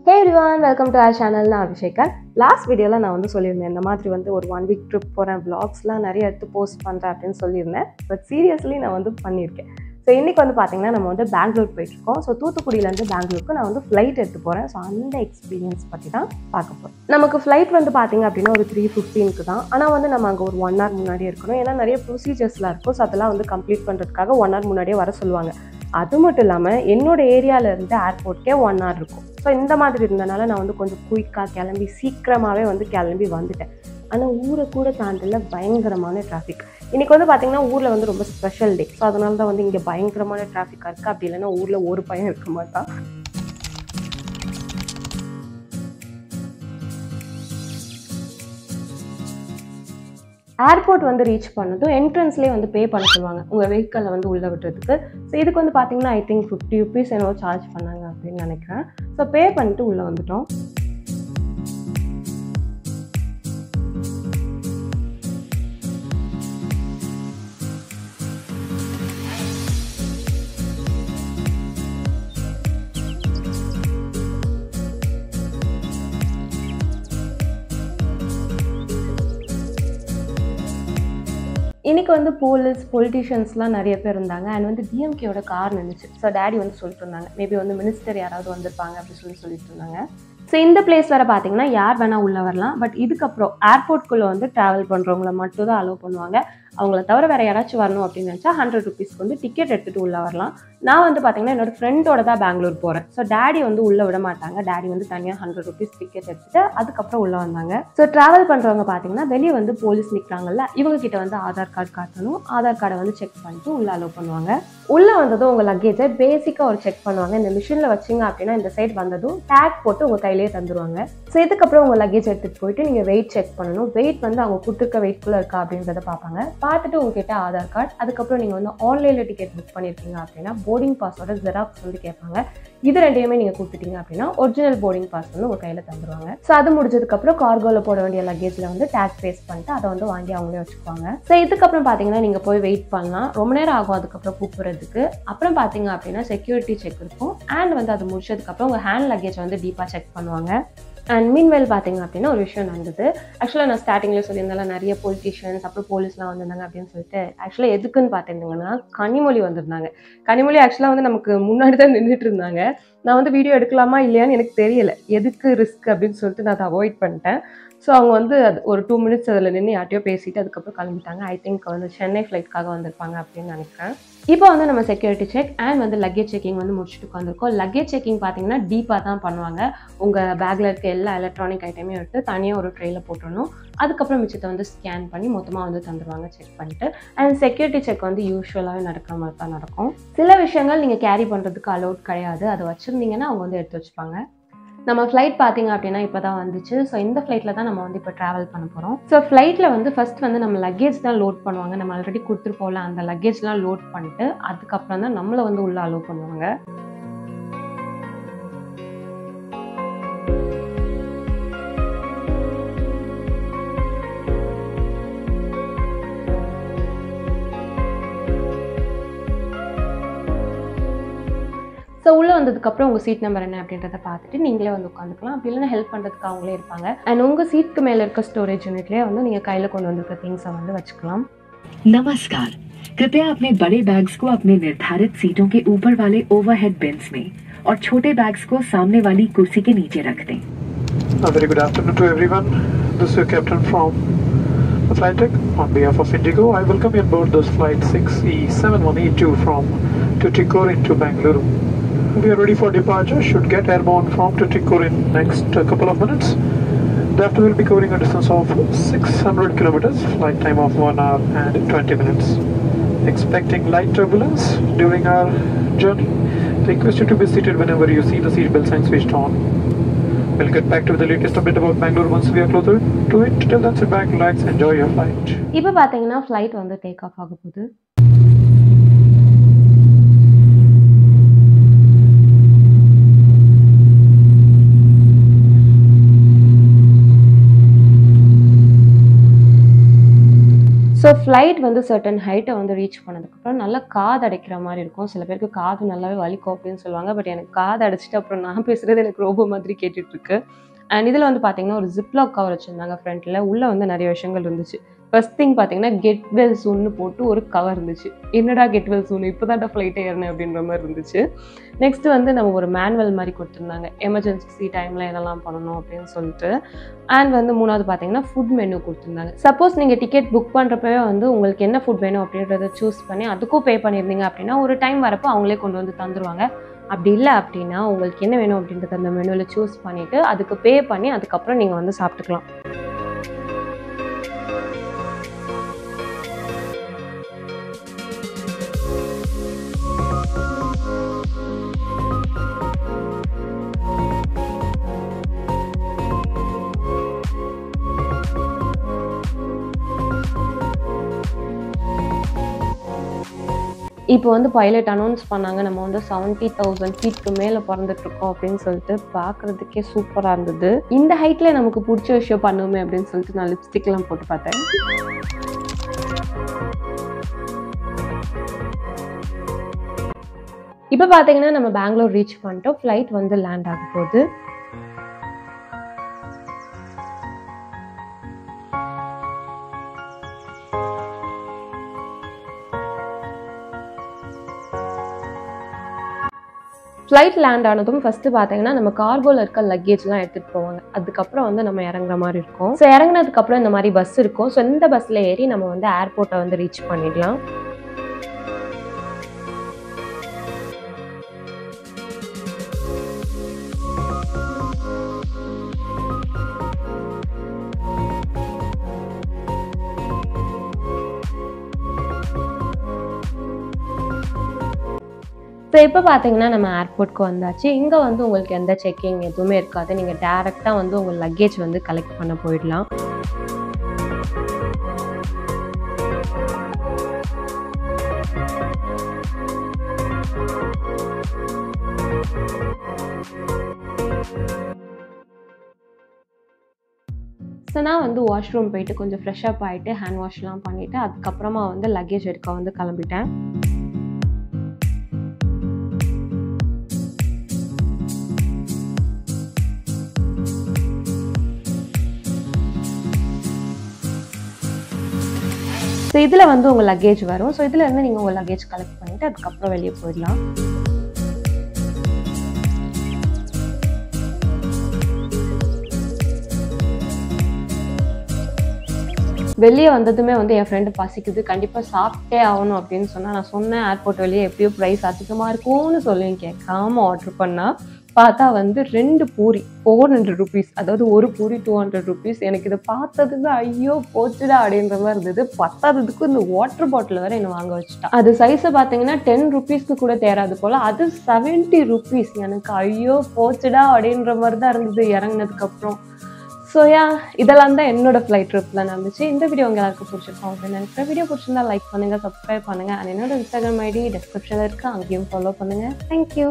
Hey everyone, welcome to our channel. நான் Abhi Sekar. Last video la நான் வந்து சொல்லியிருந்தேன் இந்த மாதிரி வந்து ஒரு 1 week trip போறேன் vlogsலாம் நிறைய எடுத்து போஸ்ட் பண்றேன் அப்படினு சொல்லியிருந்தேன். பட் சீரியஸ்லி நான் வந்து பண்ணியிருக்கேன். ஸோ இன்னைக்கு வந்து பாத்தீங்கன்னா நம்ம வந்து பெங்களூர் போயிட்டு இருக்கோம். ஸோ தூத்துக்குடியில இருந்து பெங்களூருக்கு நான் வந்து ஃப்ளைட் எடுத்து போறேன். ஸோ அந்த எக்ஸ்பீரியன்ஸ் பத்தி தான் பார்க்க போறோம். நமக்கு ஃப்ளைட் வந்து பாத்தீங்க அப்படின்னா ஒரு 3:15க்கு தான். ஆனா வந்து நம்ம அங்க ஒரு 1 hour முன்னாடியே இருக்கணும். ஏன்னா நிறைய ப்ரொசீஜர்ஸ்லாம் இருக்கும். ஸோ அதெல்லாம் வந்து கம்ப்ளீட் பண்றதுக்காக 1 hour முன்னாடியே வர சொல்லுவாங்க. அது மட்டும் இல்லாமல் என்னோட ஏரியாவில் இருந்து ஏர்போர்ட்கே 1 hour இருக்கும். ஸோ இந்த மாதிரி இருந்தனால நான் வந்து கொஞ்சம் குயிக்காக கிளம்பி சீக்கிரமாகவே வந்து கிளம்பி வந்துட்டேன். ஆனால் ஊரை கூட தாண்டில பயங்கரமான டிராஃபிக். இன்றைக்கி வந்து பார்த்திங்கன்னா ஊரில் வந்து ரொம்ப ஸ்பெஷல் டே. ஸோ அதனால தான் வந்து இங்கே பயங்கரமான டிராஃபிக்காக இருக்குது. அப்படி இல்லைன்னா ஊரில் ஒரு பையன் இருக்க மாட்டான். ஏர்போர்ட் வந்து ரீச் பண்ணதும் என்ட்ரன்ஸ்லேயே வந்து பே பண்ண சொல்லுவாங்க உங்கள் வெஹிக்கிளில் வந்து உள்ளே விட்டுறதுக்கு. ஸோ இதுக்கு வந்து பார்த்தீங்கன்னா ஐ திங்க் 50 rupees என்னவோ சார்ஜ் பண்ணாங்க அப்படின்னு நினைக்கிறேன். ஸோ பே பண்ணிட்டு உள்ளே வந்துட்டோம். இன்றைக்கி வந்து பொலிட்டிஷியன்ஸ்லாம் நிறைய பேர் இருந்தாங்க. அண்ட் வந்து டிஎம்கேயோட கார் நின்றுச்சு. ஸோ டேடி வந்து சொல்லிட்டு இருந்தாங்க மேபி வந்து மினிஸ்டர் யாராவது வந்திருப்பாங்க அப்படின்னு சொல்லிட்டு இருந்தாங்க. ஸோ இந்த பிளேஸ் வேறு பார்த்தீங்கன்னா யார் வேணால் உள்ளே வரலாம். பட் இதுக்கப்புறம் ஏர்போர்ட்குள்ளே வந்து ட்ராவல் பண்ணுறவங்கள மட்டும் தான் அலோவ் பண்ணுவாங்க. அவங்கள தவிர வேறு யாராச்சும் வரணும் அப்படின்னு நினச்சா 100 rupeesக்கு வந்து டிக்கெட் எடுத்துகிட்டு உள்ளே வரலாம். நான் வந்து பார்த்தீங்கன்னா என்னோடய ஃப்ரெண்டோட தான் பெங்களூர் போகிறேன். ஸோ டேடி வந்து உள்ளே விட மாட்டாங்க. டேடி வந்து தனியாக 100 rupees டிக்கெட் எடுத்துகிட்டு அதுக்கப்புறம் உள்ளே வந்தாங்க. ஸோ ட்ராவல் பண்ணுறவங்க பார்த்தீங்கன்னா வெளியே வந்து போலீஸ் நிற்கிறாங்கல்ல, இவங்ககிட்ட வந்து ஆதார் கார்டு காட்டணும். ஆதார் கார்டை வந்து செக் பண்ணிட்டு உள்ளே அலோவ் பண்ணுவாங்க. உள்ளே வந்ததும் உங்கள் லக்கேஜை பேசிக்காக ஒரு செக் பண்ணுவாங்க. இந்த மிஷினில் வச்சிங்க அப்படின்னா இந்த சைட் வந்ததும் டேக் போட்டு உங்கள் கையிலேயே தந்துடுவாங்க. ஸோ இதுக்கப்புறம் உங்கள் லக்கேஜ் எடுத்துகிட்டு போயிட்டு நீங்கள் வெயிட் செக் பண்ணணும். வெயிட் வந்து அவங்க கொடுத்துருக்க வெயிட்குள்ளே இருக்கா அப்படின்றத பார்ப்பாங்க. பார்த்துட்டு உங்ககிட்ட ஆதார் கார்டு, அதுக்கப்புறம் நீங்கள் வந்து ஆன்லைனில் டிக்கெட் புக் பண்ணியிருக்கீங்க அப்படின்னா போர்டிங் பாஸோட ஜெராக்ஸ் வந்து கேட்பாங்க. இது ரெண்டையுமே நீங்கள் கொடுத்துட்டீங்க அப்படின்னா ஒரிஜினல் போர்டிங் பாஸ் வந்து உங்கள் கையில் தந்துடுவாங்க. ஸோ அது முடிஞ்சதுக்கப்புறம் கார்கோவில் போட வேண்டிய லக்கேஜில் வந்து டேக் பேஸ் பண்ணிட்டு அதை வந்து வாங்கி அவங்களே வச்சுக்குவாங்க. ஸோ இதுக்கப்புறம் பார்த்தீங்கன்னா நீங்கள் போய் வெயிட் பண்ணலாம். ரொம்ப நேரம் ஆகும் அதுக்கப்புறம் கூப்பிட்றதுக்கு. அப்புறம் பார்த்தீங்க அப்படின்னா செக்யூரிட்டி செக் இருக்கும். அண்ட் வந்து அது முடிச்சதுக்கப்புறம் உங்கள் ஹேண்ட் லக்கேஜ் வந்து டீப்பாக செக் பண்ணுவாங்க. அண்ட் மீன்வெல் பார்த்தீங்க அப்படின்னா ஒரு விஷயம் நடந்தது. ஆக்சுவலாக நான் ஸ்டார்டிங்கில் சொல்லியிருந்தாலும் நிறைய பொலிட்டிஷியன்ஸ் அப்புறம் போலீஸ்லாம் வந்திருந்தாங்க அப்படின்னு சொல்லிட்டு ஆக்சுவலாக எதுக்குன்னு பார்த்துருந்தாங்கன்னா கனிமொழி வந்திருந்தாங்க. கனிமொழி ஆக்சுவலாக வந்து நமக்கு முன்னாடி தான் நின்றுட்டு இருந்தாங்க. நான் வந்து வீடியோ எடுக்கலாமா இல்லையான்னு எனக்கு தெரியல. எதுக்கு ரிஸ்க் அப்படின்னு சொல்லிட்டு நான் அதை அவாய்ட் பண்ணிட்டேன். ஸோ அவங்க வந்து அது ஒரு 2 minutes அதில் நின்று யார்ட்டையோ பேசிட்டு அதுக்கப்புறம் கிளம்பிட்டாங்க. ஐ திங்க் வந்து சென்னை ஃப்ளைட்காக வந்திருப்பாங்க அப்படின்னு நினைக்கிறேன். இப்போ வந்து நம்ம செக்யூரிட்டி செக் அண்ட் வந்து லக்கேஜ் செக்கிங் வந்து முடிச்சுட்டு உட்காந்துருக்கோம். லக்கேஜ் செக்கிங் பார்த்தீங்கன்னா டீப்பாக தான் பண்ணுவாங்க. உங்கள் பேக்கில் இருக்க எல்லா எலக்ட்ரானிக் ஐட்டமையும் எடுத்து தனியாக ஒரு ட்ரெயில போட்டுடணும். அதுக்கப்புறம் மிச்சத்தை வந்து ஸ்கேன் பண்ணி மொத்தமாக வந்து தந்துடுவாங்க செக் பண்ணிட்டு. அண்ட் செக்யூரிட்டி செக் வந்து யூஸ்வலாகவே நடக்கிற மாதிரி தான் நடக்கும். சில விஷயங்கள் நீங்கள் கேரி பண்ணுறதுக்கு அலோட் கிடையாது. அதை வச்சுருந்தீங்கன்னா அவங்க வந்து எடுத்து வச்சுப்பாங்க. நம்ம ஃப்ளைட் பார்த்தீங்க அப்படின்னா இப்போ தான் வந்துச்சு. ஸோ இந்த ஃப்ளைட்டில் தான் நம்ம வந்து இப்போ ட்ராவல் பண்ண போகிறோம். ஸோ ஃப்ளைட்டில் வந்து ஃபஸ்ட் வந்து நம்ம லக்கேஜ் தான் லோட் பண்ணுவாங்க. நம்ம ஆல்ரெடி கொடுத்துருப்போம்ல அந்த லக்கேஜ்லாம் லோட் பண்ணிட்டு அதுக்கப்புறம் தான் நம்மளை வந்து உள்ளே அலோவ் பண்ணுவாங்க. ஸோ உள்ளே வந்ததுக்கப்புறம் உங்கள் சீட் நம்பர் என்ன அப்படின்றத பார்த்துட்டு நீங்களே வந்து உட்காந்துக்கலாம். அப்படி இல்லைன்னா ஹெல்ப் பண்ணுறதுக்கு அவங்களே இருப்பாங்க. அண்ட் உங்கள் சீட்டுக்கு மேலே இருக்க ஸ்டோரேஜ் யூனிட்லேயே வந்து நீங்கள் கையில் கொண்டு வந்திருக்க திங்ஸை வந்து வச்சுக்கலாம். नमस्कार, कृपया अपने बड़े बैग्स को अपने निर्धारित सीटों के ऊपर वाले ओवरहेड बिन्स में और छोटे बैग्स को सामने वाली कुर्सी के नीचे रख दें. A very good afternoon to everyone. This is your captain from the flight deck. On behalf of Indigo, I welcome you on board this flight 6E7182 from Tuticorin to Bangalore. We are ready for departure. Should get airborne from Tuticorin next couple of minutes. Thereafter we'll be covering a distance of 600 kilometers, flight time of 1 hour and 20 minutes. Expecting light turbulence during our journey. Request you to be seated whenever you see the seat belt sign switched on. We'll get back to the latest update about Bangalore once we are closer to it. Till then, sit back, relax, enjoy your flight. இப்போ பார்த்தீங்கன்னா flight வந்து take off ஆக போகுது. So flight வந்து certain ஹைட்டை வந்து reach பண்ணதுக்கப்புறம் நல்லா காது அடைக்கிற மாதிரி இருக்கும். சில பேருக்கு காது நல்லாவே வலிக்கும் அப்படின்னு சொல்லுவாங்க. பட் எனக்கு காது அடைச்சிட்டு அப்புறம் நான் பேசுகிறது எனக்கு ரோபோ மாதிரி கேட்டுட்ருக்கு. அண்ட் இதில் வந்து பார்த்தீங்கன்னா ஒரு ஜிப்லாக் கவர் வச்சுருந்தாங்க ஃப்ரண்ட்டில். உள்ளே வந்து நிறைய விஷயங்கள் இருந்துச்சு. ஃபர்ஸ்ட் திங் பார்த்தீங்கன்னா கெட் வெல் சூன்னு போட்டு ஒரு கவர் இருந்துச்சு. என்னடா கெட் வெல் சூன், இப்போ தான் ஃப்ளைட்டை ஏறினேன் அப்படின்ற மாதிரி இருந்துச்சு. நெக்ஸ்ட் வந்து நம்ம ஒரு மேனுவல் மாதிரி கொடுத்துருந்தாங்க, எமர்ஜென்சி டைமில் என்னெல்லாம் பண்ணணும் அப்படின்னு சொல்லிட்டு. அண்ட் வந்து மூணாவது பார்த்தீங்கன்னா ஃபுட் மெனு கொடுத்துருந்தாங்க. சப்போஸ் நீங்கள் டிக்கெட் புக் பண்ணுறப்பவே வந்து உங்களுக்கு என்ன ஃபுட் வேணும் அப்படின்றத சூஸ் பண்ணி அதுக்கும் பே பண்ணியிருந்தீங்க அப்படின்னா ஒரு டைம் வரப்போ அவங்களே கொண்டு வந்து தந்துடுவாங்க. அப்படி இல்லை அப்படின்னா உங்களுக்கு என்ன வேணும் அப்படின்றத அந்த மெனுவில் சூஸ் பண்ணிவிட்டு அதுக்கு பே பண்ணி அதுக்கப்புறம் நீங்கள் வந்து சாப்பிட்டுக்கலாம். இப்போ வந்து பைலட் அனௌன்ஸ் பண்ணாங்க, நம்ம வந்து 70,000 ஃபீட்க்கு மேலே பறந்துட்டுருக்கோம் அப்படின்னு சொல்லிட்டு. பார்க்குறதுக்கே சூப்பராக இருந்தது. இந்த ஹைட்டில் நமக்கு பிடிச்ச விஷயம் பண்ணுவோமே அப்படின்னு சொல்லிட்டு நான் லிப்ஸ்டிக்லாம் போட்டு பார்த்தேன். இப்போ பார்த்தீங்கன்னா நம்ம பெங்களூர் ரீச் பண்ணிட்டோம். ஃப்ளைட் வந்து லேண்ட் ஆக போகுது. ஃப்ளைட் லேண்ட் ஆனதும் ஃபஸ்ட்டு பார்த்தீங்கன்னா நம்ம கார்கோவில் இருக்க லக்கேஜ்லாம் எடுத்துகிட்டு போவாங்க. அதுக்கப்புறம் வந்து நம்ம இறங்குற மாதிரி இருக்கும். ஸோ இறங்கினதுக்கப்புறம் இந்த மாதிரி பஸ் இருக்கும். ஸோ இந்த பஸ்ஸில் ஏறி நம்ம வந்து ஏர்போர்ட்டை வந்து ரீச் பண்ணிடலாம். ஸோ இப்போ பார்த்தீங்கன்னா நம்ம ஏர்போர்ட்க்கு வந்தாச்சு. இங்கே வந்து உங்களுக்கு எந்த செக்கிங் எதுவுமே இருக்காது. நீங்கள் டேரெக்டாக வந்து உங்கள் லக்கேஜ் வந்து கலெக்ட் பண்ண போயிடலாம். ஸோ நான் வந்து வாஷ்ரூம் போயிட்டு கொஞ்சம் ஃப்ரெஷ் அப் ஆகிட்டு ஹேண்ட் வாஷ்லாம் பண்ணிவிட்டு அதுக்கப்புறமா வந்து லக்கேஜ் எடுக்க வந்து கிளம்பிட்டேன். ஸோ இதில் வந்து உங்கள் லக்கேஜ் வரும். ஸோ இதில் இருந்து நீங்கள் உங்கள் லக்கேஜ் கலெக்ட் பண்ணிவிட்டு அதுக்கப்புறம் வெளியே போயிடலாம். வெளியே வந்ததுமே வந்து என் ஃப்ரெண்டு பசிக்குது, கண்டிப்பாக சாப்பிட்டே ஆகணும் அப்படின்னு சொன்னால், நான் சொன்னேன் ஏர்போர்ட் வெளியே எப்படியோ ப்ரைஸ் அதிகமாக இருக்கும்னு சொல்லி கேட்காம ஆர்டர் பண்ணால் பார்த்தா வந்து 2 பூரி 400 rupees, அதாவது ஒரு பூரி 200 rupees. எனக்கு இதை பார்த்ததுக்கு ஐயோ போச்சுடா அப்படின்ற மாதிரி இருந்தது. பத்தாததுக்கு இந்த வாட்டர் பாட்டில் வேற என்ன வாங்க வச்சுட்டா. அது சைஸை பார்த்தீங்கன்னா 10 rupeesக்கு கூட தேராது போல், அது 70 rupees. எனக்கு ஐயோ போச்சுடா அப்படின்ற மாதிரி தான் இருந்தது இறங்கினதுக்கப்புறம். ஸோ இதெல்லாம் தான் என்னோட ஃப்ளைட் ட்ரிப்பில் நடந்துச்சு. இந்த வீடியோ உங்க எல்லாருக்கும் பிடிச்சிருக்கோம் அப்படின்னு நினைக்கிறேன். வீடியோ பிடிச்சிருந்தா லைக் பண்ணுங்கள், சப்ஸ்கிரைப் பண்ணுங்கள். அண்ட் என்னோட இன்ஸ்டாகிராம் ஐடி டிஸ்கிரிப்ஷனில் இருக்குது, அங்கேயும் ஃபாலோ பண்ணுங்கள். தேங்க்யூ.